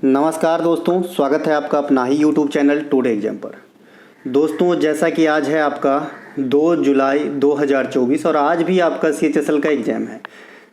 नमस्कार दोस्तों, स्वागत है आपका अपना ही यूट्यूब चैनल टुडे एग्जाम पर। दोस्तों, जैसा कि आज है आपका 2 जुलाई 2024 और आज भी आपका CHSL का एग्ज़ाम है।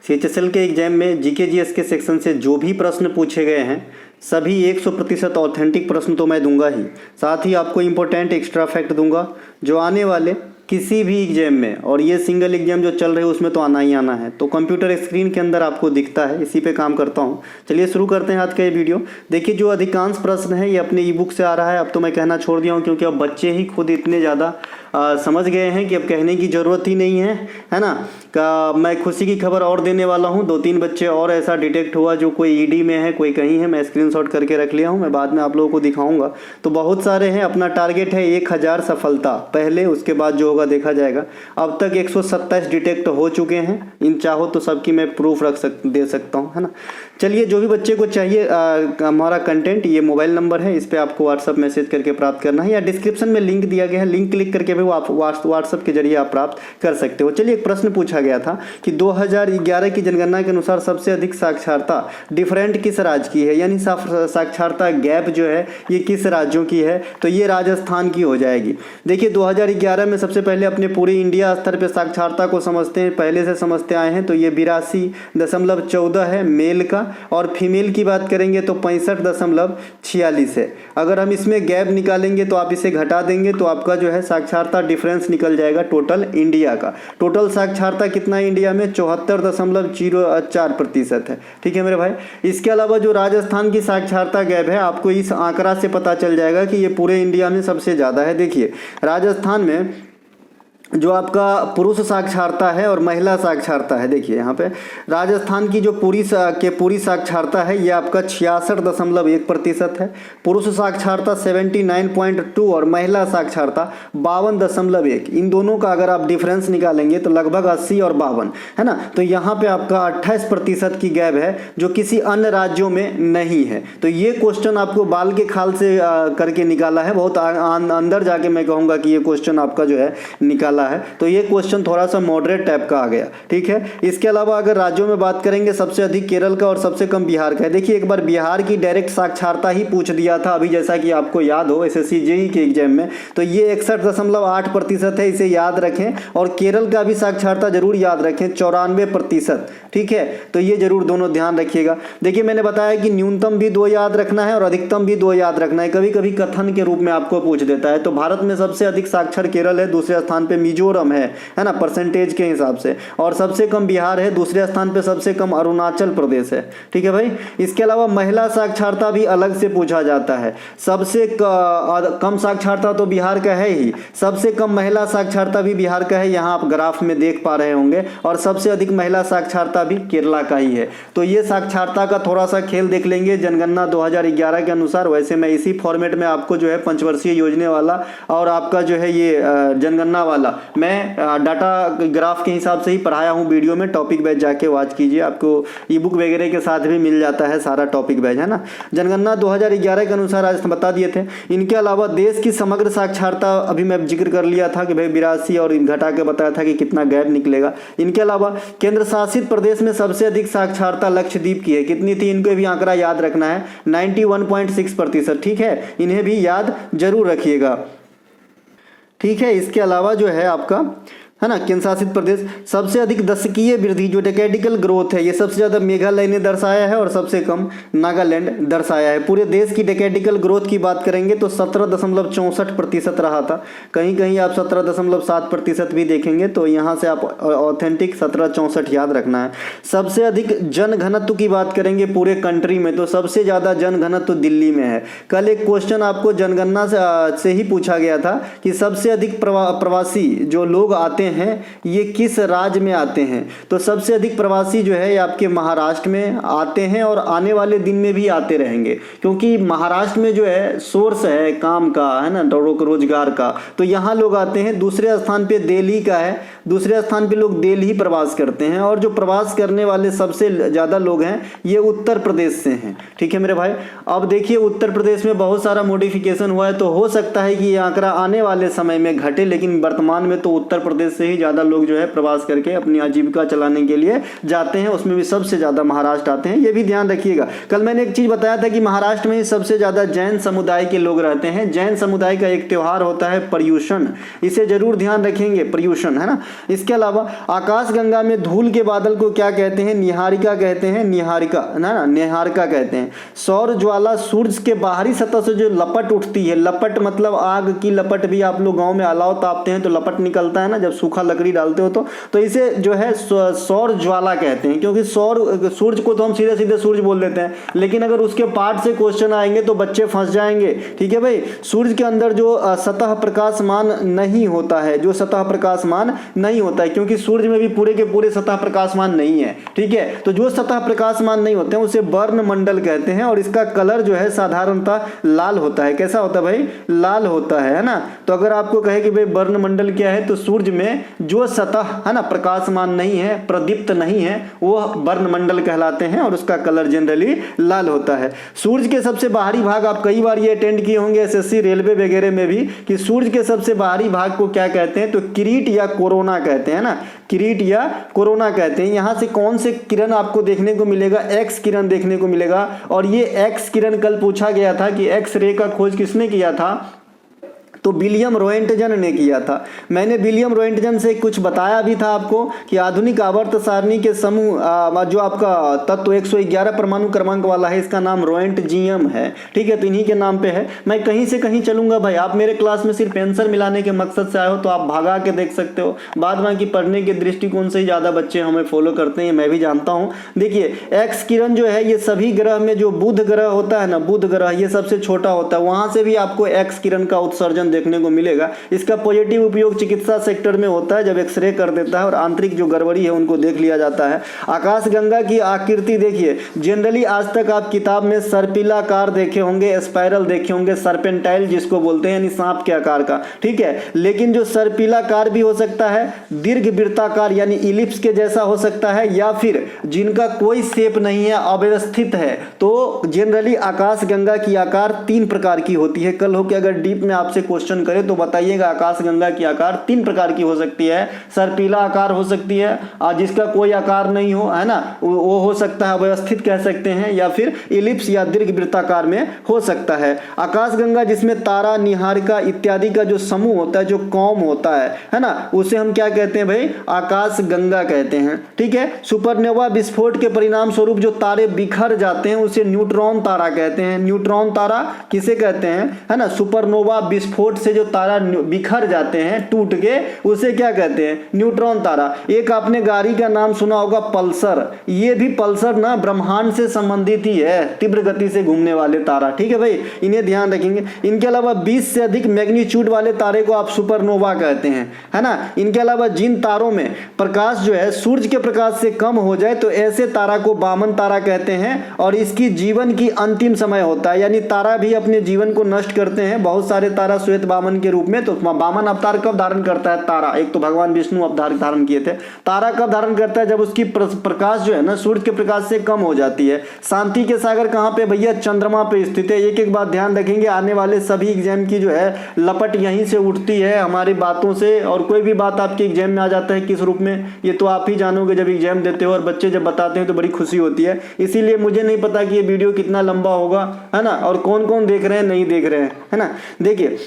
CHSL के एग्ज़ाम में जीके जीएस के सेक्शन से जो भी प्रश्न पूछे गए हैं सभी 100% ऑथेंटिक प्रश्न तो मैं दूंगा ही, साथ ही आपको इम्पोर्टेंट एक्स्ट्रा फैक्ट दूंगा जो आने वाले किसी भी एग्जाम में, और ये सिंगल एग्जाम जो चल रहे हैं उसमें तो आना ही आना है, तो कंप्यूटर स्क्रीन के अंदर आपको दिखता है, इसी पे काम करता हूँ। चलिए शुरू करते हैं आज का ये वीडियो। देखिए, जो अधिकांश प्रश्न है ये अपने ई बुक से आ रहा है। अब तो मैं कहना छोड़ दिया हूँ क्योंकि अब बच्चे ही खुद इतने ज़्यादा समझ गए हैं कि अब कहने की ज़रूरत ही नहीं है ना। मैं खुशी की खबर और देने वाला हूँ, 2-3 बच्चे और ऐसा डिटेक्ट हुआ जो कोई ईडी में है, कोई कहीं है। मैं स्क्रीनशॉट करके रख लिया हूँ, मैं बाद में आप लोगों को दिखाऊंगा। तो बहुत सारे हैं। अपना टारगेट है 1000 सफलता पहले, उसके बाद जो होगा देखा जाएगा। अब तक 127 डिटेक्ट हो चुके हैं। इन चाहो तो सबकी मैं प्रूफ दे सकता हूँ, है ना। चलिए, जो भी बच्चे को चाहिए हमारा कंटेंट, ये मोबाइल नंबर है, इस पर आपको व्हाट्सअप मैसेज करके प्राप्त करना है, या डिस्क्रिप्शन में लिंक दिया गया है, लिंक क्लिक करके भी आप व्हाट्सअप के जरिए आप प्राप्त कर सकते हो। चलिए, एक प्रश्न पूछा गया था कि 2011 की जनगणना के अनुसार सबसे अधिक साक्षरता डिफरेंट किस राज्य की है, यानी साक्षरता गैप जो है ये किस राज्यों की है, तो ये राजस्थान की हो जाएगी। देखिए, 2011 में सबसे पहले अपने पूरे इंडिया स्तर पर साक्षरता को समझते हैं, पहले से समझते आए हैं, तो ये 82.14 है मेल का, और फीमेल की बात करेंगे तो 65.46 है। अगर हम इसमें गैप निकालेंगे तो आप इसे घटा देंगे तो आपका जो है साक्षरता डिफरेंस निकल जाएगा टोटल इंडिया का। टोटल साक्षरता कितना है इंडिया में? 74.04% है। ठीक है मेरे भाई। इसके अलावा जो राजस्थान की साक्षरता गैप है, आपको इस आंकड़ा से पता चल जाएगा कि ये पूरे इंडिया में सबसे ज़्यादा है। देखिए, राजस्थान में जो आपका पुरुष साक्षरता है और महिला साक्षरता है, देखिए यहाँ पे राजस्थान की जो पूरी साक्षरता है ये आपका 66.1% है। पुरुष साक्षरता 79.2 और महिला साक्षरता 52.1। इन दोनों का अगर आप डिफरेंस निकालेंगे तो लगभग 80 और 52, है ना। तो यहाँ पे आपका 28% की गैप है जो किसी अन्य राज्यों में नहीं है। तो ये क्वेश्चन आपको बाल के खाल से करके निकाला है, बहुत अंदर जाके मैं कहूँगा कि ये क्वेश्चन आपका जो है निकाला है। तो ये क्वेश्चन थोड़ा सा मॉडरेट टाइप का आ गया, ठीक है। इसके अलावा अगर राज्यों में बात करेंगे, सबसे अधिक केरल का और सबसे कम बिहार का है। देखिए, एक बार बिहार की डायरेक्ट साक्षरता ही पूछ दिया था अभी, जैसा कि आपको याद हो SSC JEE के एग्जाम में, तो ये 61.8% है, इसे याद रखें। और केरल का भी साक्षरता जरूर याद रखें, 94%, ठीक है। तो ये जरूर दोनों ध्यान रखिएगा। देखिए, मैंने बताया कि न्यूनतम भी 2 याद रखना है और अधिकतम भी 2 याद रखना है। कभी कभी कथन के रूप में आपको पूछ देता है। तो भारत में सबसे अधिक साक्षर केरल है, दूसरे स्थान पे मिजोरम है ना, परसेंटेज के हिसाब से, और सबसे कम बिहार है, दूसरे स्थान पे सबसे कम अरुणाचल प्रदेश है। ठीक है भाई। इसके अलावा महिला साक्षरता भी अलग से पूछा जाता है। सबसे कम साक्षरता तो बिहार का है ही, सबसे कम महिला साक्षरता भी बिहार का है, यहाँ आप ग्राफ में देख पा रहे होंगे, और सबसे अधिक महिला साक्षरता भी केरला का ही है। तो ये साक्षरता का थोड़ा सा खेल देख लेंगे जनगणना 2011 के अनुसार। वैसे मैं इसी फॉर्मेट में आपको जो है पंचवर्षीय योजना वाला और आपका जो है ये जनगणना वाला मैं डाटा ग्राफ के हिसाब से ही पढ़ाया हूँ वीडियो में। टॉपिक बैच जाके वॉच कीजिए, आपको ई बुक वगैरह के साथ भी मिल जाता है सारा टॉपिक बैच, है ना। जनगणना 2011 के अनुसार आज बता दिए थे। इनके अलावा देश की समग्र साक्षरता अभी मैं जिक्र कर लिया था कि भाई 82 और घटा के बताया था कि कितना गैप निकलेगा। इनके अलावा केंद्र शासित प्रदेश में सबसे अधिक साक्षरता लक्षद्वीप की है। कितनी थी? इनको भी आंकड़ा याद रखना है, 91.6%, ठीक है। इन्हें भी याद जरूर रखिएगा, ठीक है। इसके अलावा जो है आपका, है ना, केंद्र शासित प्रदेश सबसे अधिक दशकीय वृद्धि जो डेकेडिकल ग्रोथ है, ये सबसे ज़्यादा मेघालय ने दर्शाया है और सबसे कम नागालैंड दर्शाया है। पूरे देश की डेकेडिकल ग्रोथ की बात करेंगे तो 17.64% रहा था। कहीं कहीं आप 17.7% भी देखेंगे, तो यहाँ से आप ऑथेंटिक 17.64 याद रखना है। सबसे अधिक जनघनत्व की बात करेंगे पूरे कंट्री में, तो सबसे ज़्यादा जनघनत्व दिल्ली में है। कल एक क्वेश्चन आपको जनगणना से ही पूछा गया था कि सबसे अधिक प्रवासी जो लोग आते हैं ये किस राज्य में आते हैं। तो सबसे अधिक प्रवासी जो है ये आपके महाराष्ट्र में आते हैं, और आने वाले दिन में भी आते रहेंगे, क्योंकि महाराष्ट्र में जो है सोर्स है काम का, है ना, रोजगार का, तो यहाँ लोग आते हैं। दूसरे स्थान पे दिल्ली का है, दूसरे स्थान पे लोग दिल्ली प्रवास करते हैं, और जो प्रवास करने वाले सबसे ज़्यादा लोग हैं ये उत्तर प्रदेश से हैं, ठीक है मेरे भाई। अब देखिए, उत्तर प्रदेश में बहुत सारा मॉडिफिकेशन हुआ है, तो हो सकता है कि ये आंकड़ा आने वाले समय में घटे, लेकिन वर्तमान में तो उत्तर प्रदेश से ही ज़्यादा लोग जो है प्रवास करके अपनी आजीविका चलाने के लिए जाते हैं, उसमें भी सबसे ज़्यादा महाराष्ट्र आते हैं, ये भी ध्यान रखिएगा। कल मैंने एक चीज़ बताया था कि महाराष्ट्र में ही सबसे ज़्यादा जैन समुदाय के लोग रहते हैं। जैन समुदाय का एक त्यौहार होता है पर्युषण, इसे जरूर ध्यान रखेंगे, पर्युषण, है ना। इसके अलावा आकाशगंगा में धूल के बादल को क्या कहते हैं? निहारिका कहते हैं, निहारिका, ना निहारिका कहते हैं। सौर ज्वाला सूर्य के बाहरी सतह से जो लपट उठती है, लपट मतलब आग की लपट, भी आप लोग गांव में अलाव तापते हैं तो लपट निकलता है ना, जब सूखा लकड़ी डालते हो तो इसे जो है सौर ज्वाला कहते हैं। क्योंकि सूर्य को तो हम सीधे सीधे सूर्य बोल देते हैं, लेकिन अगर उसके पार्ट से क्वेश्चन आएंगे तो बच्चे फंस जाएंगे, ठीक है भाई। सूर्य के अंदर जो सतह प्रकाशमान नहीं होता है, जो सतह प्रकाशमान नहीं होता है, क्योंकि सूर्य में भी पूरे के पूरे सतह प्रकाशमान नहीं है, ठीक है। तो जो सतह प्रकाशमान नहीं होते हैं उसे वर्ण मंडल कहते हैं, और इसका कलर जो है साधारणतः लाल होता है। कैसा होता है भाई? लाल होता है ना। तो अगर आपको कहे कि भाई वर्ण मंडल क्या है, तो सूर्य में जो सतह है ना प्रकाशमान नहीं है, प्रदीप्त नहीं है, वो वर्ण मंडल कहलाते हैं, और उसका कलर जनरली लाल होता है। सूर्य के सबसे बाहरी भाग, आप कई बार ये अटेंड किए होंगे एसएससी रेलवे वगैरह में भी, कि सूर्य के सबसे बाहरी भाग को क्या कहते हैं? तो किरीट या कोरोना कहते हैं ना, किरीट या कोरोना कहते हैं। यहाँ से कौन से किरण आपको देखने को मिलेगा? एक्स किरण देखने को मिलेगा। और ये एक्स किरण कल पूछा गया था कि एक्स रे का खोज किसने किया था? तो विलियम रोएंटजन ने किया था। मैंने विलियम रोएंटजन से कुछ बताया भी था आपको कि आधुनिक आवर्त सारणी के समूह जो आपका तत्व 111 परमाणु क्रमांक वाला है, इसका नाम रोएंटजियम है, ठीक है। तो इन्हीं के नाम पे है। मैं कहीं से कहीं चलूंगा भाई, आप मेरे क्लास में सिर्फ आंसर मिलाने के मकसद से आए हो तो आप भागा के देख सकते हो। बाद बाकी पढ़ने के दृष्टिकोण से ही ज़्यादा बच्चे हमें फॉलो करते हैं, मैं भी जानता हूँ। देखिए एक्स किरण जो है, ये सभी ग्रह में जो बुध ग्रह होता है ना, बुध ग्रह ये सबसे छोटा होता है, वहां से भी आपको एक्स किरण का उत्सर्जन देखने को मिलेगा। इसका पॉजिटिव उपयोग चिकित्सा सेक्टर में होता है, जब एक्सरे कर देता है और आंतरिक जो गड़बड़ी है उनको देख लिया जाता है। आकाशगंगा की आकृति देखिए, जनरली आज तक आप किताब में सर्पिलाकार देखे होंगे, स्पाइरल देखे होंगे, सर्पेंटाइल जिसको बोलते हैं, यानी सांप के आकार का, ठीक है। लेकिन जो सर्पिलाकार भी हो सकता है, दीर्घ वृत्ताकार यानी इलिप्स के जैसा हो सकता है, या फिर जिनका कोई शेप नहीं है, अव्यवस्थित है। तो जनरली आकाशगंगा की आकार 3 प्रकार की होती है। कल हो के अगर डीप में आपसे क्वेश्चन करे तो बताइएगा आकाशगंगा की आकार 3 प्रकार की हो सकती है। सर्पिला आकार हो सकती है, जिसका कोई आकार नहीं हो, है ना, वो हो सकता है अव्यवस्थित कह सकते हैं, या फिर इलिप्स या दीर्घ वृत्ताकार में हो सकता है। आकाशगंगा जिसमें तारा, निहारिका इत्यादि का जो समूह होता है, जो कॉम होता है ना, उसे हम क्या कहते हैं भाई? आकाशगंगा कहते हैं, ठीक है। सुपरनोवा विस्फोट के परिणाम स्वरूप जो तारे बिखर जाते हैं उसे न्यूट्रॉन तारा कहते हैं। न्यूट्रॉन तारा किसे कहते हैं, है ना? सुपरनोवा विस्फोट से जो तारा बिखर जाते हैं टूट के, उसे क्या कहते हैं? न्यूट्रॉन तारा। एक आपने गाड़ी का नाम सुना होगा पल्सर, ये भी पल्सर ना ब्रह्मांड से संबंधित ही है, तीव्र गति से घूमने वाले तारा, ठीक है भाई, इन्हें ध्यान रखेंगे। इनके अलावा 20 से अधिक मैग्नीट्यूड वाले तारे को आप सुपरनोवा कहते हैं, है ना। इनके अलावा जिन तारों में प्रकाश जो है सूर्य के प्रकाश से कम हो जाए तो ऐसे तारा को वामन तारा कहते हैं, और इसकी जीवन की अंतिम समय होता है, यानी तारा भी अपने जीवन को नष्ट करते हैं। बहुत सारे तारा श्वेत वामन के रूप में। तो वामन अवतार कब धारण करता है तारा? एक तो भगवान विष्णु अवतार धारण किए थे। तारा कब धारण करता है? जब उसकी प्रकाश जो है ना सूर्य के प्रकाश से कम हो जाती है। शांति के सागर कहाँ पे भैया? चंद्रमा पे स्थित है। एक एक बात ध्यान रखेंगे, आने वाले सभी एग्जाम की जो है लपट यहीं से उठती है हमारी बातों से, और कोई भी बात आपके एग्जाम में आ जाता है किस रूप में, ये तो आप ही जानोगे जब एग्जाम देते हो, और बच्चे जब बताते हैं तो बड़ी खुशी होती है। इसीलिए मुझे नहीं पता कि ये वीडियो कितना लंबा होगा, है ना, और कौन कौन देख रहे हैं नहीं देख रहे हैं, है ना। देखिए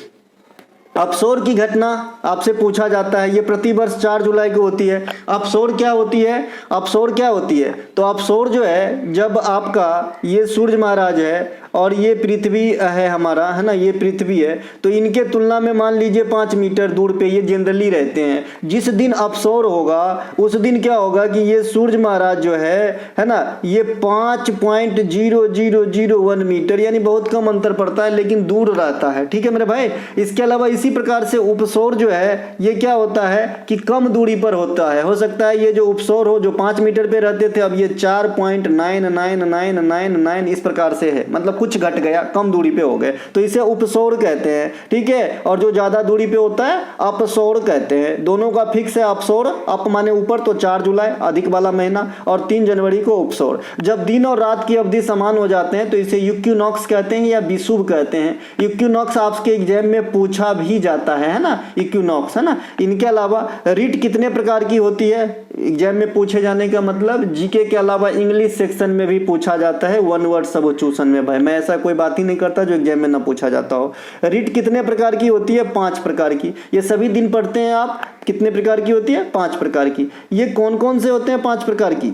अपसोर की घटना आपसे पूछा जाता है, ये प्रतिवर्ष 4 जुलाई को होती है। अपसोर क्या होती है? अपसोर क्या होती है? तो अपसोर जो है, जब आपका ये सूर्य महाराज है और ये पृथ्वी है हमारा, है ना, ये पृथ्वी है, तो इनके तुलना में मान लीजिए 5 मीटर दूर पे ये जनरली रहते हैं। जिस दिन अपसोर होगा उस दिन क्या होगा कि ये सूर्य महाराज जो है ना, ये 5.0001 मीटर, यानी बहुत कम अंतर पड़ता है, लेकिन दूर रहता है, ठीक है मेरे भाई। इसके अलावा इसी प्रकार से उपसौर जो है ये क्या होता है कि कम दूरी पर होता है। हो सकता है ये जो उपसौर हो, जो 5 मीटर पे रहते थे, अब ये 4.99999 इस प्रकार से है, मतलब कुछ घट गया, कम दूरी पे हो गए, तो इसे उपसौर कहते हैं, ठीक है। और जो ज्यादा दूरी पे होता है अपसौर कहते हैं। दोनों का फिक्स है अपसौर, अप माने ऊपर तो 4 जुलाई अधिक वाला महीना और 3 जनवरी को उपसौर। जब दिन और रात की अवधि समान हो जाते हैं तो इसे इक्विनॉक्स कहते हैं या विषुव कहते हैं। इक्विनॉक्स आपके एग्जाम में पूछा भी जाता है ना, इक्विनॉक्स, है ना। इनके अलावा ऋतु कितने प्रकार की होती है, एग्जाम में पूछे जाने का मतलब जीके के अलावा इंग्लिश सेक्शन में भी पूछा जाता है, वन वर्ड सब्स्टिट्यूशन में। भाई मैं ऐसा कोई बात ही नहीं करता जो एग्जाम में ना पूछा जाता हो। ऋतु कितने प्रकार की होती है, 5 प्रकार की। ये सभी दिन पढ़ते हैं आप, कितने प्रकार की होती है, 5 प्रकार की। ये कौन कौन से होते हैं 5 प्रकार की?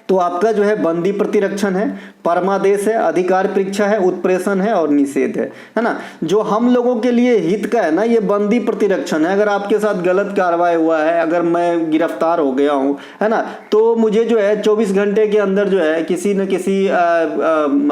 तो आपका जो है बंदी प्रतिरक्षण है, परमादेश है, अधिकार परीक्षा है, उत्प्रेषण है और निषेध है ना। जो हम लोगों के लिए हित का है ना, ये बंदी प्रतिरक्षण है। अगर आपके साथ गलत कार्रवाई हुआ है, अगर मैं गिरफ्तार हो गया हूँ, है ना, तो मुझे जो है 24 घंटे के अंदर जो है किसी न किसी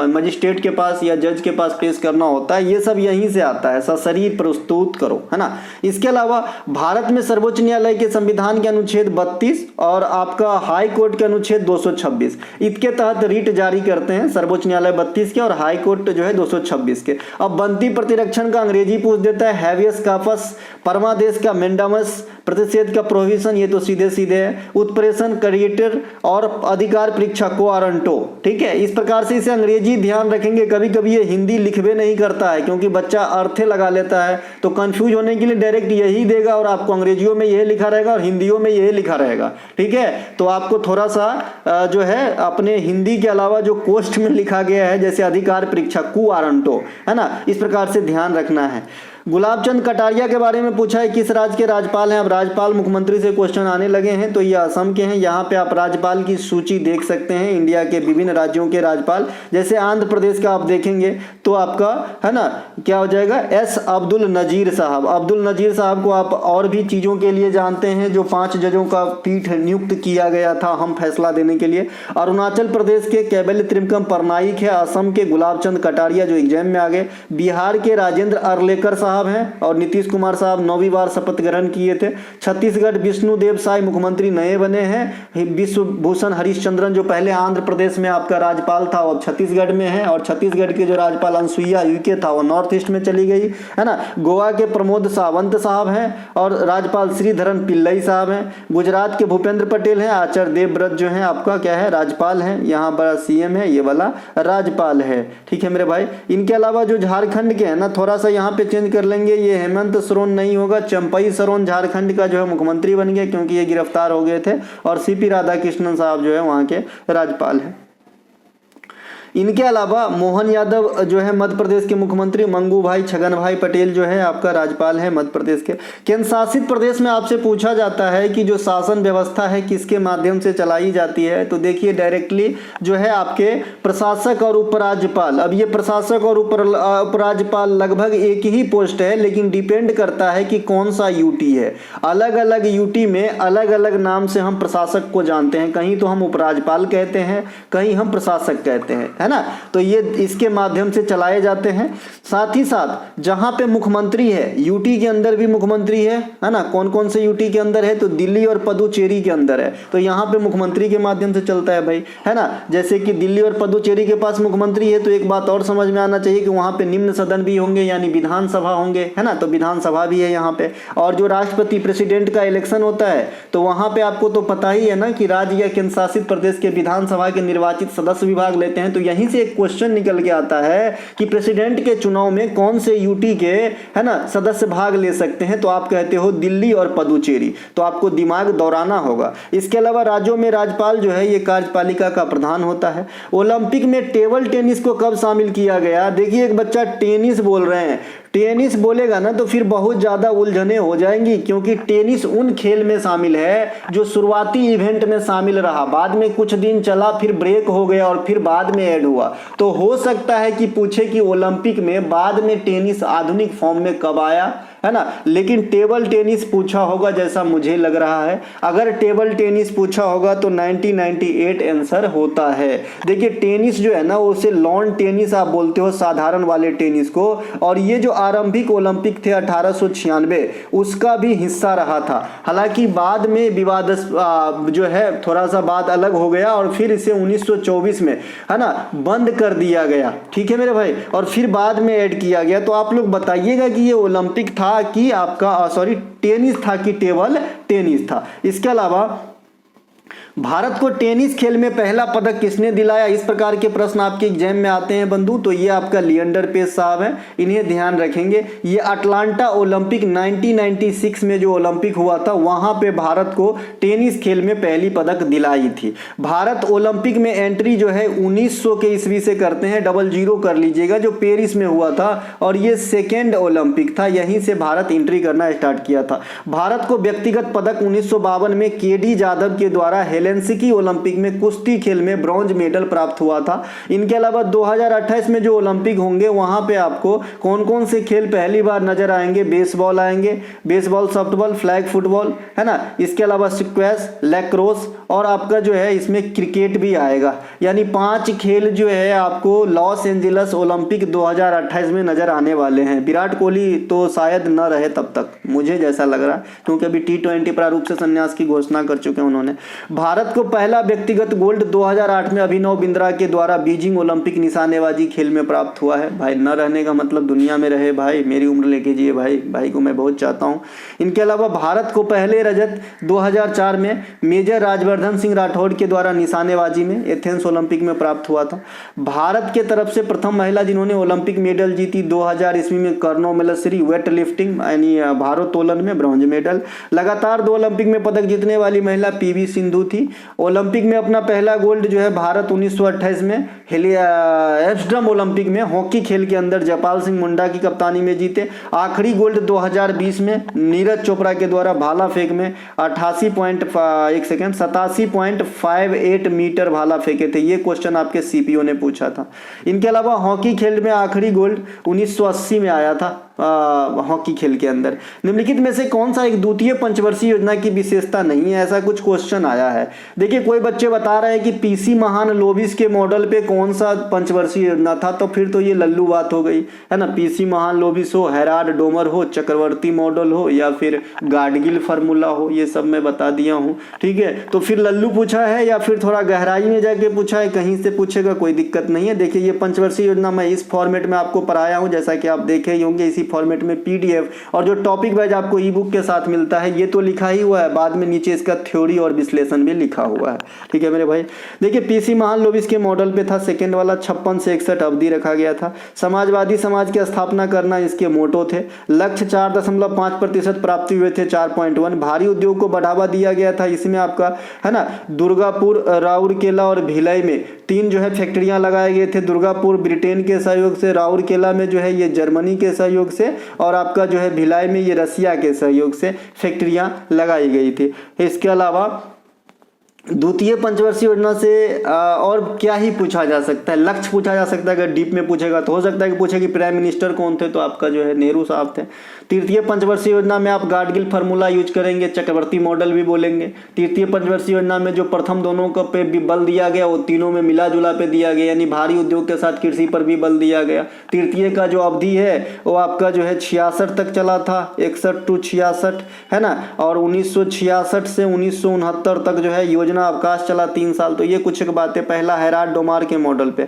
मजिस्ट्रेट के पास या जज के पास पेश करना होता है। ये सब यहीं से आता है, सशरीर प्रस्तुत करो, है ना। इसके अलावा भारत में सर्वोच्च न्यायालय के संविधान के अनुच्छेद 32 और आपका हाई कोर्ट के अनुच्छेद 226 इसके तहत रीट जारी करते हैं, सर्वोच्च न्यायालय 32 के और हाई कोर्ट जो है 226 के। अब बंदी प्रतिरक्षण का अंग्रेजी पूछ देता है हैवियस कार्पस, परमादेश का मेंडामस, प्रतिषेध का प्रोहिबिशन, ये तो सीधे सीधे है, उत्प्रेषण क्रिएटर और अधिकार परीक्षा को वारंटो, ठीक है। इस प्रकार से इसे अंग्रेजी ध्यान रखेंगे। कभी कभी ये हिंदी लिखवे नहीं करता है क्योंकि बच्चा अर्थे लगा लेता है, तो कंफ्यूज होने के लिए डायरेक्ट यही देगा और आपको अंग्रेजियों में यही लिखा रहेगा और हिंदियों में यही लिखा रहेगा, ठीक है। तो आपको थोड़ा सा जो है अपने हिंदी के अलावा जो कोष्ठ में लिखा गया है जैसे अधिकार परीक्षा को वारंटो, है ना, इस प्रकार से ध्यान रखना है। गुलाब चंद कटारिया के बारे में पूछा है, किस राज्य के राज्यपाल हैं? अब राज्यपाल मुख्यमंत्री से क्वेश्चन आने लगे हैं, तो ये असम के हैं। यहाँ पे आप राज्यपाल की सूची देख सकते हैं, इंडिया के विभिन्न राज्यों के राज्यपाल। जैसे आंध्र प्रदेश का आप देखेंगे तो आपका, है ना, क्या हो जाएगा, एस अब्दुल नजीर साहब। अब्दुल नजीर साहब को आप और भी चीज़ों के लिए जानते हैं, जो 5 जजों का पीठ नियुक्त किया गया था हम फैसला देने के लिए। अरुणाचल प्रदेश के कैबल्य त्रिविक्रम परनाइक है। असम के गुलाब चंद कटारिया जो एग्जाम में आ गए। बिहार के राजेंद्र अरलेकर साहब हैं और नीतीश कुमार साहब 9वीं बार शपथ ग्रहण किए थे। छत्तीसगढ़ विष्णुदेव साय मुख्यमंत्री नए बने हैं। विश्व भूषण हरिश्चंद्रन जो पहले आंध्र प्रदेश में आपका राज्यपाल था वो छत्तीसगढ़ में है, और छत्तीसगढ़ के जो राज्यपाल अनसुईया यूके था वो नॉर्थ ईस्ट में चली गई, है ना। गोवा के प्रमोद सावंत साहब हैं और राज्यपाल श्रीधरन पिल्लई साहब हैं। गुजरात के भूपेंद्र पटेल हैं। आचार्य देवव्रत जो है आपका क्या है, राज्यपाल हैं। यहाँ बड़ा सीएम है, ये वाला राज्यपाल है, ठीक है मेरे भाई। इनके अलावा जो झारखंड के हैं ना, थोड़ा सा यहाँ पे चेंज कर लेंगे, ये हेमंत सोरेन नहीं होगा, चंपई सोरेन झारखंड का जो है मुख्यमंत्री बन गए क्योंकि ये गिरफ्तार हो गए थे। और सीपी राधाकृष्णन साहब जो है वहाँ के राज्यपाल हैं। इनके अलावा मोहन यादव जो है मध्य प्रदेश के मुख्यमंत्री, मंगू भाई छगन भाई पटेल जो है आपका राज्यपाल है मध्य प्रदेश के। केंद्र शासित प्रदेश में आपसे पूछा जाता है कि जो शासन व्यवस्था है किसके माध्यम से चलाई जाती है, तो देखिए डायरेक्टली जो है आपके प्रशासक और उपराज्यपाल। अब ये प्रशासक और उपराज्यपाल लगभग एक ही पोस्ट है, लेकिन डिपेंड करता है कि कौन सा यूटी है। अलग अलग यूटी में अलग अलग नाम से हम प्रशासक को जानते हैं, कहीं तो हम उपराज्यपाल कहते हैं, कहीं हम प्रशासक कहते हैं, है ना। तो ये इसके माध्यम से चलाए जाते हैं। साथ ही साथ जहां पे मुख्यमंत्री है, यूटी के अंदर भी मुख्यमंत्री है ना। कौन कौन से यूटी के अंदर है, तो दिल्ली और पुदुचेरी के अंदर है, तो यहाँ पे मुख्यमंत्री के माध्यम से चलता है भाई, है ना। जैसे कि दिल्ली और पुदुचेरी के पास मुख्यमंत्री है, तो एक बात और समझ में आना चाहिए कि वहाँ पे निम्न सदन भी होंगे, यानी विधानसभा होंगे, है ना। तो विधानसभा भी है यहाँ पे। और जो राष्ट्रपति प्रेसिडेंट का इलेक्शन होता है, तो वहाँ पे आपको तो पता ही है ना कि राज्य या केंद्र शासित प्रदेश के विधानसभा के निर्वाचित सदस्य भी भाग लेते हैं। तो यहीं से एक क्वेश्चन निकल के आता है कि प्रेसिडेंट के चुनाव में कौन से यूटी के, है ना, सदस्य भाग ले सकते हैं, तो आप कहते हो दिल्ली और पुदुचेरी। तो आपको दिमाग दौड़ाना होगा। इसके अलावा राज्यों में राज्यपाल जो है ये कार्यपालिका का प्रधान होता है। ओलंपिक में टेबल टेनिस को कब शामिल किया गया? देखिए एक बच्चा टेनिस बोल रहे हैं, टेनिस बोलेगा ना तो फिर बहुत ज़्यादा उलझने हो जाएंगी, क्योंकि टेनिस उन खेल में शामिल है जो शुरुआती इवेंट में शामिल रहा, बाद में कुछ दिन चला, फिर ब्रेक हो गया और फिर बाद में ऐड हुआ। तो हो सकता है कि पूछे कि ओलंपिक में बाद में टेनिस आधुनिक फॉर्म में कब आया, है ना। लेकिन टेबल टेनिस पूछा होगा जैसा मुझे लग रहा है, अगर टेबल टेनिस पूछा होगा तो 1998 आंसर होता है। देखिए टेनिस जो है ना उसे लॉन टेनिस आप बोलते हो, साधारण वाले टेनिस को, और ये जो आरंभिक ओलंपिक थे 1896 उसका भी हिस्सा रहा था। हालांकि बाद में विवाद जो है थोड़ा सा बात अलग हो गया और फिर इसे 1924 में है ना बंद कर दिया गया, ठीक है मेरे भाई, और फिर बाद में ऐड किया गया। तो आप लोग बताइएगा कि ये ओलंपिक था कि आपका सॉरी टेनिस था कि टेबल टेनिस था। इसके अलावा भारत को टेनिस खेल में पहला पदक किसने दिलाया, इस प्रकार के प्रश्न आपके एग्जाम में आते हैं बंधु, तो ये आपका लिएंडर पेस साहब हैं, इन्हें ध्यान रखेंगे। ये अटलांटा ओलंपिक 1996 में जो ओलंपिक हुआ था वहां पे भारत को टेनिस खेल में पहली पदक दिलाई थी। भारत ओलंपिक में एंट्री जो है 1900 के ईस्वी से करते हैं, 00 कर लीजिएगा, जो पेरिस में हुआ था, और ये सेकेंड ओलंपिक था, यहीं से भारत एंट्री करना स्टार्ट किया था। भारत को व्यक्तिगत पदक 1952 में केडी जाधव के द्वारा हेलेंसिकी ओलंपिक में कुश्ती खेल में ब्रॉन्ज मेडल प्राप्त हुआ था। इनके अलावा 2028 में जो ओलंपिक होंगे वहां पे आपको कौन कौन से खेल पहली बार नजर आएंगे, बेसबॉल आएंगे, बेसबॉल, सॉफ्टबॉल, फ्लैग फुटबॉल, है ना। इसके अलावा स्क्वैश, लैक्रोस और आपका जो है इसमें क्रिकेट भी आएगा। यानी 5 खेल जो है आपको लॉस एंजलिस ओलंपिक 2028 में नजर आने वाले हैं। विराट कोहली तो शायद न रहे तब तक, मुझे जैसा लग रहा है, क्योंकि अभी T20 प्रारूप से संन्यास की घोषणा कर चुके हैं उन्होंने। भारत को पहला व्यक्तिगत गोल्ड 2008 में अभिनव बिंद्रा के द्वारा बीजिंग ओलंपिक निशानेबाजी खेल में प्राप्त हुआ है। भाई न रहने का मतलब दुनिया में रहे भाई, मेरी उम्र लेके जिए भाई को मैं बहुत चाहता हूं। इनके अलावा भारत को पहले रजत 2004 में मेजर राजवर्धन सिंह राठौड़ के द्वारा निशानेबाजी में एथेंस ओलंपिक में प्राप्त हुआ था। भारत के तरफ से प्रथम महिला जिन्होंने ओलंपिक मेडल जीती 2000 ईस्वी में कर्नो मिलश्री, वेट लिफ्टिंग यानी भारोत्तोलन में ब्रॉन्ज मेडल। लगातार 2 ओलंपिक में पदक जीतने वाली महिला PV सिंधु थी। ओलंपिक में अपना पहला गोल्ड जो है भारत 1928 में एम्स्टर्डम ओलंपिक में हॉकी खेल के अंदर जयपाल सिंह मुंडा की कप्तानी में जीते। आखिरी गोल्ड 2020 में नीरज चोपड़ा के द्वारा भाला फेंक में 87.58 मीटर भाला फेंके थे। ये क्वेश्चन आपके CPO ने पूछा था। इनके अलावा हॉकी खेल में आखिरी गोल्ड 1980 में आया था हॉकी खेल के अंदर। निम्नलिखित में से कौन सा एक द्वितीय पंचवर्षीय योजना की विशेषता नहीं है, ऐसा कुछ क्वेश्चन आया है। देखिए कोई बच्चे बता रहे हैं कि PC महान लोबिस के मॉडल पे कौन सा पंचवर्षीय योजना था, तो फिर तो ये लल्लू बात हो गई, है ना। PC महान लोबिस हो, हेराल्ड डोमर हो, चक्रवर्ती मॉडल हो, या फिर गाडगिल फार्मूला हो, ये सब मैं बता दिया हूँ, ठीक है। तो फिर लल्लू पूछा है या फिर थोड़ा गहराई में जाके पूछा है, कहीं से पूछेगा कोई दिक्कत नहीं है। देखिए ये पंचवर्षीय योजना मैं इस फॉर्मेट में आपको पढ़ाया हूँ, जैसा कि आप देखे ही होंगे, इसी फॉर्मेट में PDF और जो टॉपिक वाइज आपको ई-बुक के साथ मिलता है ये तो लिखा ही हुआ है, बाद में नीचे इसका थ्योरी और विश्लेषण भी लिखा हुआ है, ठीक है मेरे भाई। देखिए PC महान लोबिस के मॉडल पे था सेकंड वाला, 56 से 61 अवधि रखा गया था। समाजवादी समाज की स्थापना करना इसके मोटो थे। लक्ष्य 4.5% प्राप्ति हुए थे, 4.1। भारी उद्योग को बढ़ावा दिया गया था, इसमें आपका है ना दुर्गापुर, राउरकेला और भिलाई में 3 जो है फैक्ट्रियां लगाए गए थे। दुर्गापुर ब्रिटेन के सहयोग से, राउरकेला में जो है ये जर्मनी के सहयोग से, और आपका जो है भिलाई में ये रसिया के सहयोग से फैक्ट्रियां लगाई गई थी। इसके अलावा द्वितीय पंचवर्षीय योजना से और क्या ही पूछा जा सकता है, लक्ष्य पूछा जा सकता है। अगर डीप में पूछेगा तो हो सकता है कि पूछे कि प्राइम मिनिस्टर कौन थे, तो आपका जो है नेहरू साहब थे। तृतीय पंचवर्षीय योजना में आप गाडगिल फार्मूला यूज करेंगे, चक्रवर्ती मॉडल भी बोलेंगे। तृतीय पंचवर्षीय योजना में जो प्रथम दोनों का पे भी बल दिया गया वो तीनों में मिला जुला पे दिया गया, यानी भारी उद्योग के साथ कृषि पर भी बल दिया गया। तृतीय का जो अवधि है वो आपका जो है 66 तक चला था, 61 to 66, है ना। और 1966 से 1969 तक जो है योजना अवकाश चला 3 साल। तो ये कुछ एक बातें। पहला हेराल्ड डोमार के मॉडल पे।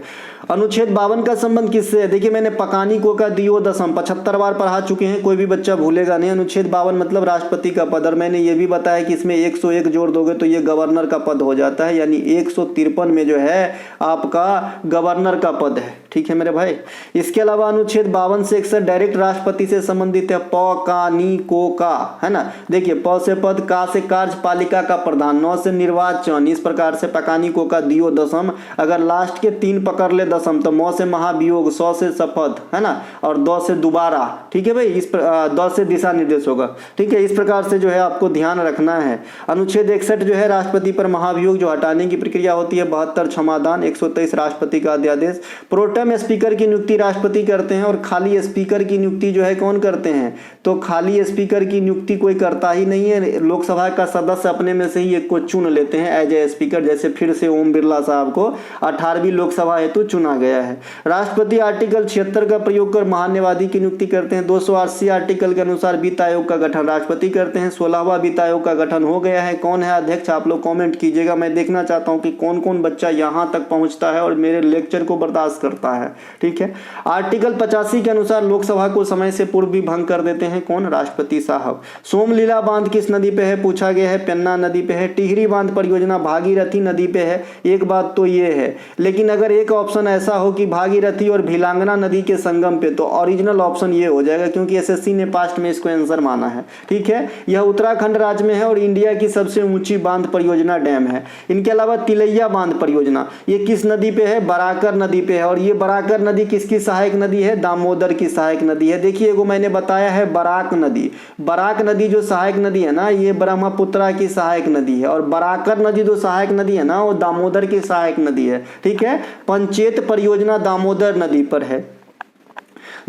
अनुच्छेद 52 का संबंध किससे है? देखिए मैंने पकानी को का दियो दसम 75 बार पढ़ा चुके हैं, कोई भी बच्चा भूलेगा नहीं। अनुच्छेद 52 मतलब राष्ट्रपति का पद, और मैंने ये भी बताया कि इसमें 101 जोड़ दोगे तो ये गवर्नर का पद हो जाता है, यानी 153 में जो है आपका गवर्नर का पद है, ठीक है मेरे भाई। इसके अलावा अनुच्छेद 52 से 61 डायरेक्ट राष्ट्रपति से संबंधित है। प का नी को का, है ना। देखिए प से पद, का से कार्यपालिका का प्रधान, 9 से निर्वाचन, इस प्रकार से पकानी को का दियो दसम। अगर लास्ट के 3 पकड़ ले दसम तो म से महाभियोग, 100 से शपथ, है ना, और 2 से दोबारा, ठीक है भाई। इस 2 से दिशा निर्देश होगा, ठीक है। इस प्रकार से जो है आपको ध्यान रखना है। अनुच्छेद 61 जो है राष्ट्रपति पर महाभियोग जो हटाने की प्रक्रिया होती है। 72 क्षमादान, 123 राष्ट्रपति का अध्यादेश। प्रोटेम स्वयं स्पीकर की नियुक्ति राष्ट्रपति करते हैं और खाली स्पीकर की नियुक्ति जो है कौन करते हैं? तो खाली स्पीकर की नियुक्ति कोई करता ही नहीं है, लोकसभा का सदस्य अपने में से ही एक को चुन लेते हैं एज ए स्पीकर। जैसे फिर से ओम बिरला साहब को 18वीं लोकसभा हेतु चुना गया है। राष्ट्रपति आर्टिकल 76 का प्रयोग कर महान्यायवादी की नियुक्ति करते हैं। 280 आर्टिकल के अनुसार वित्त आयोग का गठन राष्ट्रपति करते हैं। 16वां वित्त आयोग का गठन हो गया है। कौन है अध्यक्ष? आप लोग कमेंट कीजिएगा, मैं देखना चाहता हूं कि कौन कौन बच्चा यहां तक पहुंचता है और मेरे लेक्चर को बर्दाश्त करता है। ठीक है, आर्टिकल 85 के अनुसार लोकसभा को समय से पूर्व भी भंग कर देते हैं कौन? राष्ट्रपति साहब। सोमलीला बांध किस नदी पे है? पूछा गया है, पेन्ना नदी पे है। टिहरी बांध परियोजना भागीरथी नदी पे है। एक बात तो ये है, लेकिन अगर एक ऑप्शन ऐसा हो कि भागीरथी और भिलांगना नदी के संगम पे, तो ओरिजिनल ऑप्शन ये हो जाएगा, क्योंकि एसएससी ने पास्ट में इसको आंसर माना है। ठीक है, यह उत्तराखंड राज्य में है और इंडिया की सबसे ऊंची बांध परियोजना डैम है। इनके अलावा तिलैया बांध परियोजना, ये किस नदी पे है? बराकर नदी पे है। और ये बराकर नदी किसकी सहायक नदी है? दामोदर की सहायक नदी है। देखिए, एगो मैंने बताया है बराक नदी, बराक नदी जो सहायक नदी है ना, ये ब्रह्मपुत्रा की सहायक नदी है। और बराकर नदी जो सहायक नदी है ना, वो दामोदर की सहायक नदी है। ठीक है, पंचेत परियोजना दामोदर नदी पर है।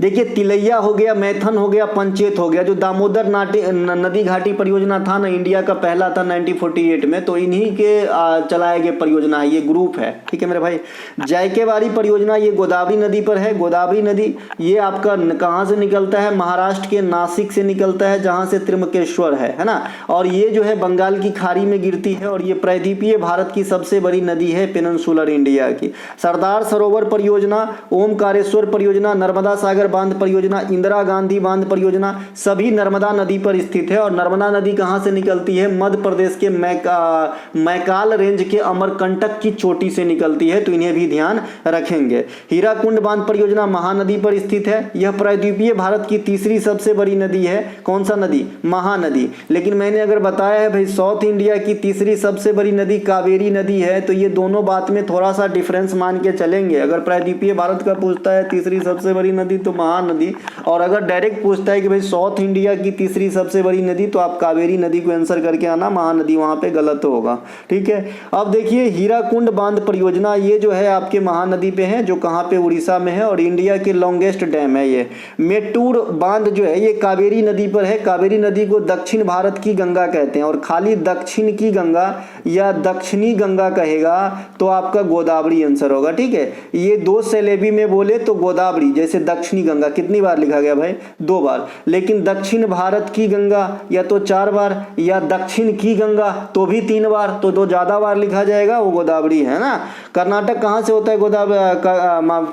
देखिए, तिलैया हो गया, मैथन हो गया, पंचेत हो गया। जो दामोदर नदी घाटी परियोजना था ना, इंडिया का पहला था 1948 में, तो इन्हीं के चलाए गए परियोजना है, ये ग्रुप है। ठीक है मेरे भाई। जायकेवाड़ी परियोजना ये गोदावरी नदी पर है। गोदावरी नदी ये आपका कहाँ से निकलता है? महाराष्ट्र के नासिक से निकलता है, जहाँ से त्र्यंबकेश्वर है ना। और ये जो है बंगाल की खाड़ी में गिरती है और ये प्रायद्वीपीय भारत की सबसे बड़ी नदी है, पेनिनसुलर इंडिया की। सरदार सरोवर परियोजना, ओमकारेश्वर परियोजना, नर्मदा सागर बांध परियोजना, इंदिरा गांधी बांध परियोजना, सभी नर्मदा नदी पर स्थित है। और नर्मदा नदी कहां से निकलती है? मध्य प्रदेश के मैकाल रेंज के अमरकंटक की चोटी से निकलती है, तो इन्हें भी ध्यान रखेंगे। हीराकुंड बांध परियोजना महानदी पर स्थित है। यह प्रायद्वीपीय भारत की तीसरी सबसे बड़ी नदी है। कौन सा नदी? महानदी। लेकिन मैंने अगर बताया है भाई साउथ इंडिया की तीसरी सबसे बड़ी नदी कावेरी नदी है, तो ये दोनों बात में थोड़ा सा डिफरेंस मान के चलेंगे। अगर प्रायद्वीपीय भारत का पूछता है तीसरी सबसे बड़ी नदी तो महानदी, और अगर डायरेक्ट पूछता है कि भाई साउथ इंडिया की तीसरी सबसे बड़ी नदी, तो आप कावेरी नदी को आंसर करके आना, महानदी वहां पे गलत होगा। ठीक है, अब देखिए हीराकुंड बांध परियोजना, ये जो है आपके महानदी पे है, जो कहां पे? उड़ीसा में है, और इंडिया की लॉन्गेस्ट डैम है ये। मेट्टूर बांध जो है ये कावेरी नदी पर है। कावेरी नदी को दक्षिण भारत की गंगा कहते हैं, और खाली दक्षिण की गंगा या दक्षिणी गंगा कहेगा तो आपका गोदावरी आंसर होगा। ठीक है, ये दो सिलेबी में बोले तो गोदावरी, जैसे दक्षिणी गंगा कितनी बार लिखा गया भाई? 2 बार। लेकिन दक्षिण भारत की गंगा या तो 4 बार, या दक्षिण की गंगा तो भी 3 बार, तो 2 ज्यादा बार लिखा जाएगा, वो गोदावरी है ना। कर्नाटक कहां से होता है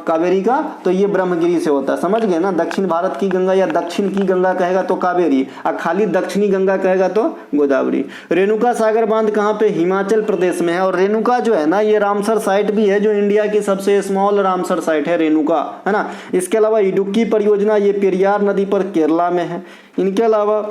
कावेरी का? तो ये ब्रह्मगिरी से होता है। समझ गए ना, दक्षिण भारत की गंगा या दक्षिण की गंगा कहेगा तो कावेरी, और खाली दक्षिणी गंगा कहेगा तो गोदावरी। रेणुका सागर बांध कहां पे? हिमाचल प्रदेश में है। और रेणुका जो है ना, ये रामसर साइट भी है, जो इंडिया की सबसे स्मॉल रामसर साइट है रेणुका, है ना। इसके अलावा इडुक्की परियोजना ये पेरियार नदी पर केरला में है। इनके अलावा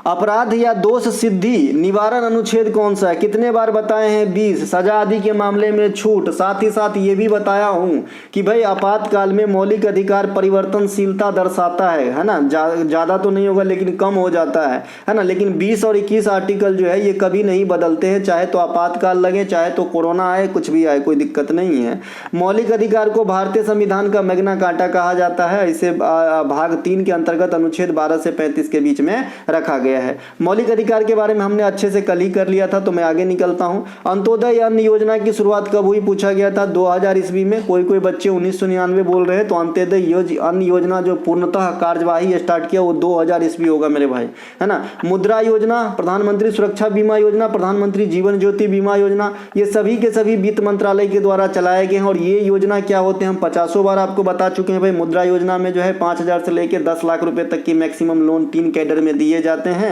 अपराध या दोष सिद्धि निवारण अनुच्छेद कौन सा है? कितने बार बताए हैं? 20। सजा आदि के मामले में छूट। साथ ही साथ ये भी बताया हूं कि भाई आपातकाल में मौलिक अधिकार परिवर्तनशीलता दर्शाता है ना। ज्यादा तो नहीं होगा लेकिन कम हो जाता है ना। लेकिन 20 और 21 आर्टिकल जो है ये कभी नहीं बदलते हैं, चाहे तो आपातकाल लगे, चाहे तो कोरोना आए, कुछ भी आए, कोई दिक्कत नहीं है। मौलिक अधिकार को भारतीय संविधान का मैग्ना कार्टा कहा जाता है। इसे भाग 3 के अंतर्गत अनुच्छेद 12 से 35 के बीच में रखा गया है। मौलिक अधिकार के बारे में हमने अच्छे से कल ही कर लिया था, तो मैं आगे निकलता हूं। अंत्योदय अन्न योजना की शुरुआत कब हुई? पूछा गया था 2000 ईस्वी में। कोई बच्चे 1999 बोल रहे हैं, तो अंत्योदय अन्न योजना जो पूर्णतः कार्यवाही स्टार्ट किया वो 2000 ईस्वी होगा मेरे भाई, है ना। मुद्रा योजना, प्रधानमंत्री सुरक्षा बीमा योजना, प्रधानमंत्री जीवन ज्योति बीमा योजना, ये सभी के सभी वित्त मंत्रालय के द्वारा चलाए गए हैं। और ये योजना क्या होते हैं हम 50 बार आपको बता चुके हैं भाई। मुद्रा योजना में जो है 5000 से लेकर 10 लाख रुपए तक की मैक्सिमम लोन 3 कैडर में दिए जाते हैं।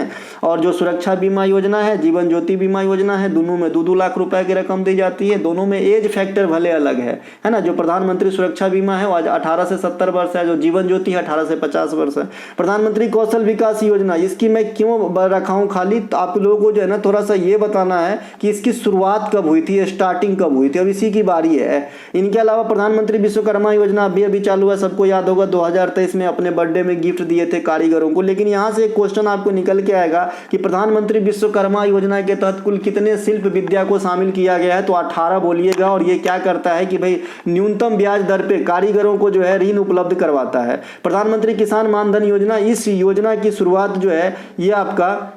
और जो सुरक्षा बीमा योजना है, जीवन ज्योति बीमा योजना है, दोनों में 2-2 लाख रुपए की रकम दी जाती है। दोनों में एज फैक्टर भले अलग है ना। जो प्रधानमंत्री सुरक्षा बीमा है वो 18 से 70 वर्ष है, जो जीवन ज्योति है 18 से 50 वर्ष है। प्रधानमंत्री कौशल विकास योजना, इसकी मैं क्यों रखा हूं खाली, तो आप लोगों को जो है ना थोड़ा सा ये बताना है कि इसकी शुरुआत कब हुई थी, स्टार्टिंग कब हुई थी। अब इसी की बारी है। इनके अलावा प्रधानमंत्री विश्वकर्मा योजना अभी चालू है, सबको याद होगा 2023 में अपने बर्थडे में गिफ्ट दिए थे कारीगरों को। लेकिन यहाँ से एक क्वेश्चन आपको निकल निकल के आएगा कि प्रधानमंत्री विश्वकर्मा योजना के तहत कुल कितने शिल्प विद्या को शामिल किया गया है, तो 18 बोलिएगा। और ये क्या करता है कि भाई न्यूनतम ब्याज दर पे कारीगरों को जो है ऋण उपलब्ध करवाता है। प्रधानमंत्री किसान मानधन योजना, इस योजना की शुरुआत जो है ये आपका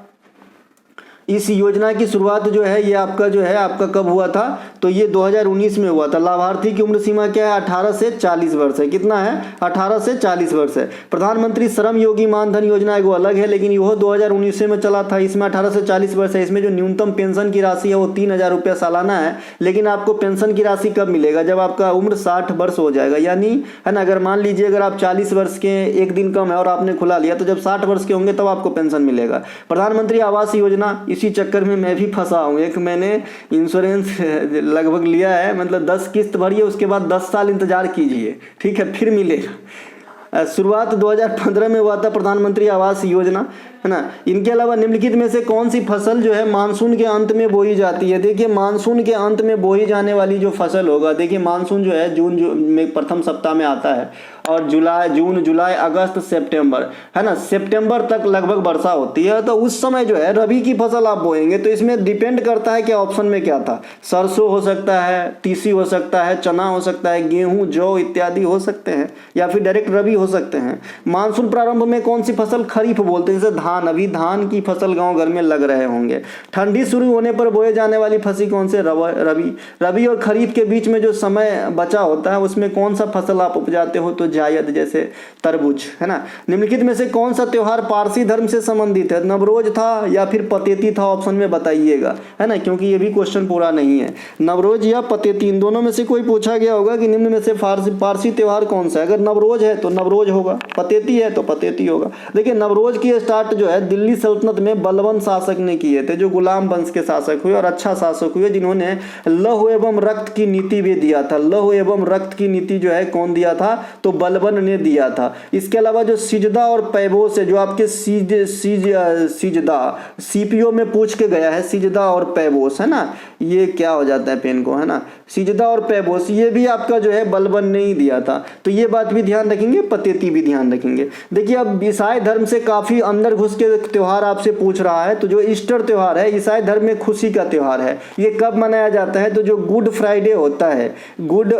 इस योजना की शुरुआत जो है ये आपका कब हुआ था, तो ये 2019 में हुआ था। लाभार्थी की उम्र सीमा क्या है, 18 से 40 वर्ष है। कितना है, 18 से 40 वर्ष है। प्रधानमंत्री श्रम योगी मानधन योजना वो अलग है, लेकिन यह 2019 में चला था। इसमें 18 से 40 वर्ष है। इसमें जो न्यूनतम पेंशन की राशि है वो 3000 रुपया सालाना है, लेकिन आपको पेंशन की राशि कब मिलेगा, जब आपका उम्र 60 वर्ष हो जाएगा, यानी है ना। अगर मान लीजिए अगर आप 40 वर्ष के एक दिन कम है और आपने खुला लिया, तो जब 60 वर्ष के होंगे तब आपको पेंशन मिलेगा। प्रधानमंत्री आवास योजना, इसी चक्कर में मैं भी फंसा हूँ। एक मैंने इंश्योरेंस लगभग लिया है, मतलब 10 किस्त भरिए, उसके बाद 10 साल इंतजार कीजिए, ठीक है, फिर मिलेगा। शुरुआत 2015 में हुआ था प्रधानमंत्री आवास योजना, है ना। इनके अलावा निम्नलिखित में से कौन सी फसल जो है मानसून के अंत में बोई जाती है। देखिए मानसून के अंत में बोई जाने वाली जो फसल होगा, देखिए मानसून जो है जून में प्रथम सप्ताह में आता है, और जून जुलाई अगस्त सितंबर, है ना, सितंबर तक लगभग वर्षा होती है। तो उस समय जो है रबी की फसल आप बोएंगे। तो इसमें डिपेंड करता है कि ऑप्शन में क्या था, सरसों हो सकता है, तीसी हो सकता है, चना हो सकता है, गेहूं, जौ इत्यादि हो सकते हैं, या फिर डायरेक्ट रबी हो सकते हैं। मानसून प्रारंभ में कौन सी फसल खरीफ बोलते हैं, जैसे धान, अभी धान की फसल गांव घर में लग रहे होंगे। ठंडी शुरू होने पर बोए जाने वाली फसल कौन से, रबी और खरीफ के बीच में जो समय बचा होता है उसमें कौन सा फसल आप उपजाते हो, तो जायद, जैसे तरबूज, है ना। निम्नलिखित में से कौन सा त्योहार पारसी धर्म से संबंधित है, नवरोज था या फिर पतेती था, ऑप्शन में बताइएगा, है ना, क्योंकि ये भी क्वेश्चन पूरा नहीं है। नवरोज या पतेती, इन दोनों में से कोई पूछा गया होगा कि निम्न में से पारसी त्योहार कौन सा है। अगर नवरोज है तो नवरोज होगा, पतेती है तो पतेती होगा। देखिए नवरोज की स्टार्ट जो है दिल्ली सल्तनत में बलबन शासक ने किए थे, जो गुलाम वंश के शासक हुए और अच्छा शासक हुए, जिन्होंने लौह एवं रक्त की नीति भी दिया था। लौह एवं रक्त की नीति जो है कौन दिया था, तो बलबन ने दिया था। इसके अलावा जो सिजदा और पैबोस है, जो आपके सिजदा सीपीओ में पूछ के गया है, सिजदा और पैबोस, है ना, ये क्या हो जाता है पेन को, है ना, सिजदा और पैबोस, ये भी आपका जो है बलबन ने ही दिया था। तो ये बात भी ध्यान रखेंगे, पतेती भी ध्यान रखेंगे। देखिए अब ईसाई धर्म से काफी अंदर घुस के त्योहार आपसे पूछ रहा है, तो जो ईस्टर त्योहार है ईसाई धर्म में खुशी का त्योहार है। ये कब मनाया जाता है, तो जो गुड फ्राइडे होता है, गुड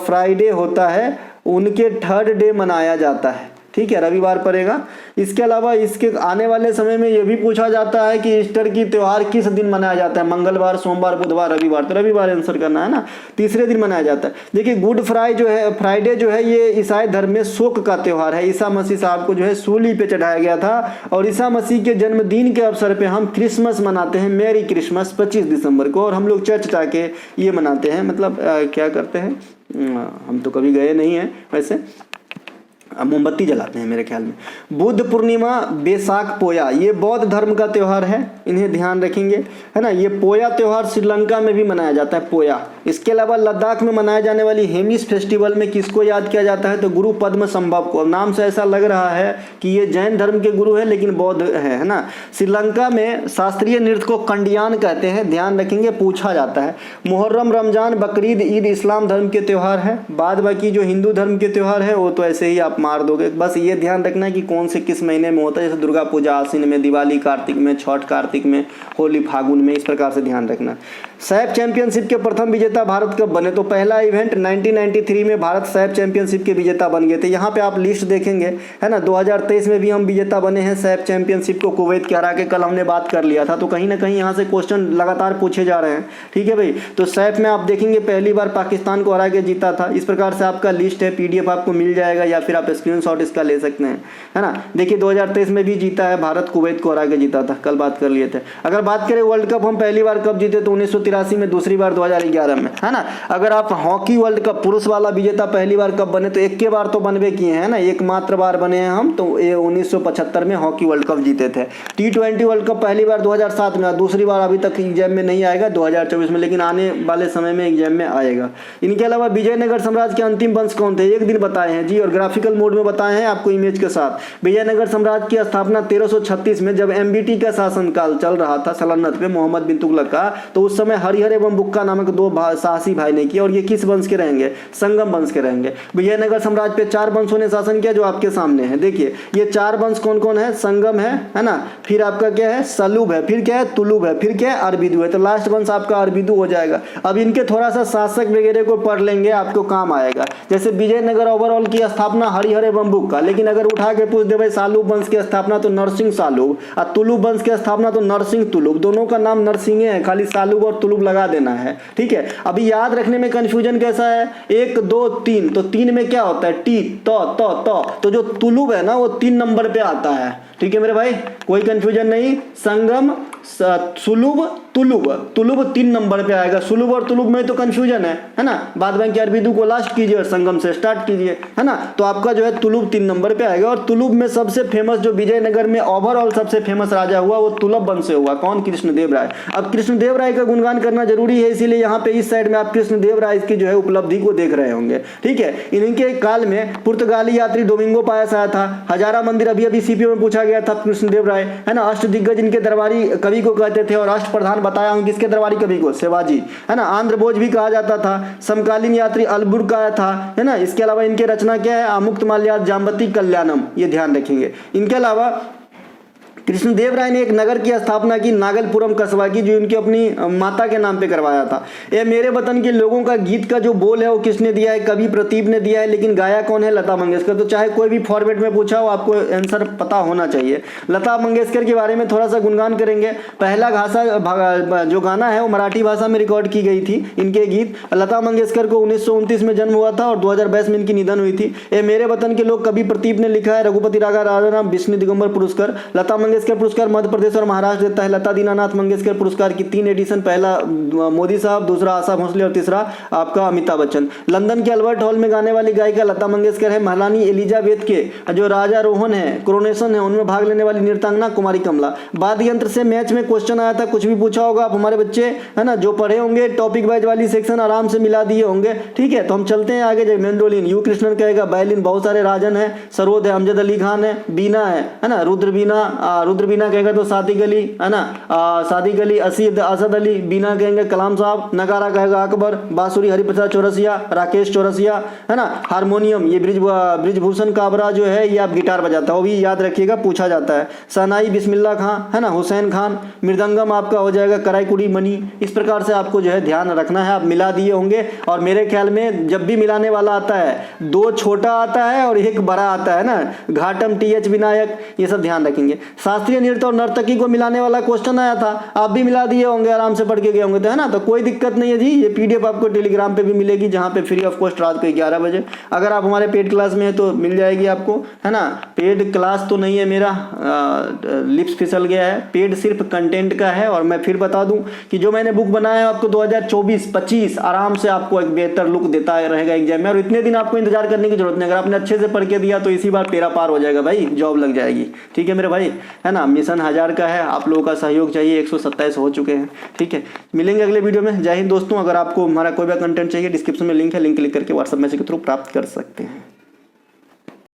फ्राइडे होता है, उनके 3rd डे मनाया जाता है, ठीक है, रविवार पड़ेगा। इसके अलावा इसके आने वाले समय में यह भी पूछा जाता है कि ईस्टर की त्योहार किस दिन मनाया जाता है, मंगलवार, सोमवार, बुधवार, रविवार, तो रविवार आंसर करना है ना, तीसरे दिन मनाया जाता है। देखिए गुड फ्राइडे जो है ये ईसाई धर्म में शोक का त्योहार है। ईसा मसीह साहब को जो है सूली पे चढ़ाया गया था, और ईसा मसीह के जन्मदिन के अवसर पे हम क्रिसमस मनाते हैं, मैरी क्रिसमस 25 दिसंबर को, और हम लोग चर्च जाके ये मनाते हैं, मतलब क्या करते हैं, हम तो कभी गए नहीं हैं वैसे, मोमबत्ती जलाते हैं मेरे ख्याल में। बुद्ध पूर्णिमा, बैसाख पोया, ये बौद्ध धर्म का त्योहार है, इन्हें ध्यान रखेंगे, है ना। ये पोया त्योहार श्रीलंका में भी मनाया जाता है, पोया। इसके अलावा लद्दाख में मनाए जाने वाली हेमिस फेस्टिवल में किसको याद किया जाता है, तो गुरु पद्म संभव को। नाम से ऐसा लग रहा है कि ये जैन धर्म के गुरु है, लेकिन बौद्ध है ना। श्रीलंका में शास्त्रीय नृत्य को कंडियान कहते हैं, ध्यान रखेंगे, पूछा जाता है। मुहर्रम, रमजान, बकरीद, ईद इस्लाम धर्म के त्यौहार है। बाद बाकी जो हिंदू धर्म के त्यौहार है वो तो ऐसे ही आप मार दोगे। बस ये ध्यान रखना है कि कौन से किस महीने में होता है, जैसे दुर्गा पूजा आश्विन में, दिवाली कार्तिक में, छठ कार्तिक में, होली फागुन में, इस प्रकार से ध्यान रखना। सैफ चैंपियनशिप के प्रथम विजेता भारत कब बने, तो पहला इवेंट 1993 में भारत सैफ चैंपियनशिप के विजेता बन गए थे। यहाँ पे आप लिस्ट देखेंगे, है ना, 2023 में भी हम विजेता बने हैं सैफ चैंपियनशिप को, कुवैत के हरा के, कल हमने बात कर लिया था। तो कहीं ना कहीं यहाँ से क्वेश्चन लगातार पूछे जा रहे हैं, ठीक है भाई। तो सैफ में आप देखेंगे पहली बार पाकिस्तान को हरा के जीता था। इस प्रकार से आपका लिस्ट है, PDF आपको मिल जाएगा, या फिर आप स्क्रीनशॉट इसका ले सकते हैं, है ना। देखिए 2023 में भी जीता है भारत, कुवैत को हरा के जीता था, कल बात कर लिए थे। अगर बात करें वर्ल्ड कप हम पहली बार कब जीते, तो 1983 में, दूसरी बार 2011 में, है ना। अगर आप हॉकी वर्ल्ड कप पुरुष वाला विजेता पहली बार कब बने, तो एक के बार तो बनवे किए हैं ना, एकमात्र बार बने हैं हम, तो ये 1975 में हॉकी वर्ल्ड कप जीते थे। T20 वर्ल्ड कप पहली बार 2007 में, दूसरी बार अभी तक एग्जाम में नहीं आएगा 2024 में, लेकिन आने वाले समय में एग्जाम में आएगा। इनके अलावा विजयनगर साम्राज्य के अंतिम वंश कौन थे, एक दिन बताए हैं जी, और ग्राफिकल मोड में बताए हैं आपको इमेज के साथ। विजयनगर साम्राज्य की स्थापना 1336 में, जब MBT का शासनकाल चल रहा था सल्तनत पे, मोहम्मद बिन तुगलक का, तो उस समय हरिहर एवं बुक्का नामक साहसी भाई ने किया। और ये किस वंश के रहेंगे? संगम वंश के रहेंगे। विजयनगर साम्राज्य पे 4 वंशों ने शासन किया जो आपके सामने है। देखिए ये 4 वंश कौन कौन है? संगम है ना, फिर आपका क्या है? सलूब है, फिर क्या है? तुलुब है, फिर क्या है? अरबिदु है। तो लास्ट वंश आपका अरबिदु हो जाएगा। अब इनके थोड़ा सा शासक वगैरह को पढ़ लेंगे, आपको काम आएगा। जैसे विजयनगर ओवरऑल की स्थापना हरिहर एवं बुक का, लेकिन अगर उठा के पूछ दे भाई सालूब वंश की स्थापना तो नरसिंह सालूब, और तुलुब वंश की स्थापना तो नरसिंह तुलुब। दोनों का नाम नरसिंह है, खाली सालूब और तुलुब लगा देना है, ठीक है। अभी याद रखने में कंफ्यूजन कैसा है? 1 2 3, तो 3 में क्या होता है? टी तो जो तुलुब है ना वो 3 नंबर पे आता है, ठीक है मेरे भाई, कोई कंफ्यूजन नहीं। संगम, सुलुब, तुलुब 3 नंबर पे आएगा। सुलुब और तुलुब में तो कंफ्यूजन है ना। बाद में अरबिदु को लास्ट कीजिए और संगम से स्टार्ट कीजिए, है ना। तो आपका जो है तुलुब 3 नंबर पे आएगा। और तुलुब में सबसे फेमस जो विजयनगर में ओवरऑल सबसे फेमस राजा हुआ वो तुलुब वंश से हुआ। कौन? कृष्णदेव राय। अब कृष्णदेव राय का गुणगान करना जरूरी है, इसीलिए यहाँ पे इस साइड में आप कृष्णदेव राय की जो है उपलब्धि को देख रहे होंगे, ठीक है। इनके काल में पुर्तगाली यात्री डोमिंगो पायस आया था। हजारा मंदिर अभी सीपीओ में पूछा गया था, कृष्णदेव राय, है ना। अष्ट दिग्गज इनके दरबारी कवि को कहते थे। और राष्ट्र प्रधान बताया हूं किसके दरबारी कवि को? शिवाजी, है ना। आंध्र बोझ भी कहा जाता था। समकालीन यात्री अलबुर्ग का था, है ना। इसके अलावा इनके रचना क्या है? आमुक्त माल्याद जाम्बती कल्याणम, ये ध्यान रखेंगे। इनके अलावा कृष्णदेव राय ने एक नगर की स्थापना की, नागलपुरम कस्बा की, जो इनकी अपनी माता के नाम पे करवाया था। ये मेरे वतन के लोगों का गीत का जो बोल है वो किसने दिया है? कवि प्रतीप ने दिया है, लेकिन गाया कौन है? लता मंगेशकर। तो चाहे कोई भी फॉर्मेट में पूछा हो आपको आंसर पता होना चाहिए। लता मंगेशकर के बारे में थोड़ा सा गुणगान करेंगे। पहला जो गाना है वो मराठी भाषा में रिकॉर्ड की गई थी इनके गीत। लता मंगेशकर को 1929 में जन्म हुआ था और 2022 में इनकी निधन हुई थी। ये मेरे वतन के लोग कवि प्रतीप ने लिखा है। रघुपति राघव राजाराम विष्णु दिगंबर पुरस्कार। लता मंगेशकर पुरस्कार मध्य प्रदेश और महाराष्ट्र देता है। लता दीनानाथ मंगेशकर पुरस्कार की 3 एडिशन, पहला मोदी साहब, दूसरा आशा भोसले और तीसरा आपका अमिताभ बच्चन। लंदन के अल्बर्ट हॉल में गाने वाली गायिका लता मंगेशकर है। महारानी एलिजाबेथ के जो राजा रोहन है, कोरोनेशन है, उनमें भाग लेने वाली नृत्यांगना कुमारी कमला। वाद्य यंत्र से मैच में क्वेश्चन आया था, कुछ भी पूछा होगा आप हमारे बच्चे, है ना, जो पढ़े होंगे टॉपिक वाइज वाली सेक्शन आराम से मिला दिए होंगे, ठीक है। तो हम चलते हैं आगे। मेंडोलिन यू कृष्णन कहेगा। वायलिन बहुत सारे राजन है। सरोद है, अमजद अली खान है। बीना है ना, रुद्र बीना कहेगा तो सादिक अली, है ना, सादिक अली, असद अली। बीना कहेंगे कलाम साहब। नगारा कहेगा अकबर। बांसुरी हरिप्रसाद चौरसिया, राकेश चौरसिया, है ना। हारमोनियम ये ब्रिजभूषण काबरा जो है ये आप गिटार बजाता है, वो भी याद रखिएगा, पूछा जाता है। सनाई बिस्मिल्लाह खां, है ना, हुसैन खान। मृदंगम आपका हो जाएगा कराईकुड़ी मनी। इस प्रकार से आपको जो है ध्यान रखना है। आप मिला दिए होंगे। और मेरे ख्याल में जब भी मिलाने वाला आता है 2 छोटा आता है और 1 बड़ा आता है ना, घाटम TH विनायक, ये सब ध्यान रखेंगे। शास्त्रीय नृत्य और नर्तकी को मिलाने वाला क्वेश्चन आया था, आप भी मिला दिए होंगे, आराम से पढ़ के गए होंगे, तो है ना। तो कोई दिक्कत नहीं है जी। ये PDF आपको टेलीग्राम पे भी मिलेगी, जहाँ पे फ्री ऑफ कॉस्ट रात को 11 बजे। अगर आप हमारे पेड क्लास में है तो मिल जाएगी आपको, है ना। पेड क्लास तो नहीं है मेरा, लिप्स फिसल गया है। पेड सिर्फ कंटेंट का है। और मैं फिर बता दूं कि जो मैंने बुक बनाया है आपको 2024-25 आराम से आपको एक बेहतर लुक देता रहेगा एग्जाम में। और इतने दिन आपको इंतजार करने की जरूरत नहीं। अगर आपने अच्छे से पढ़ के दिया तो इसी बार तेरा पार हो जाएगा भाई, जॉब लग जाएगी, ठीक है मेरे भाई, है ना। मिशन 1000 का है, आप लोगों का सहयोग चाहिए। 127 हो चुके हैं, ठीक है। मिलेंगे अगले वीडियो में। जय हिंद दोस्तों। अगर आपको हमारा कोई भी कंटेंट चाहिए, डिस्क्रिप्शन में लिंक है, लिंक क्लिक करके व्हाट्सएप मैसेज के थ्रू प्राप्त कर सकते हैं।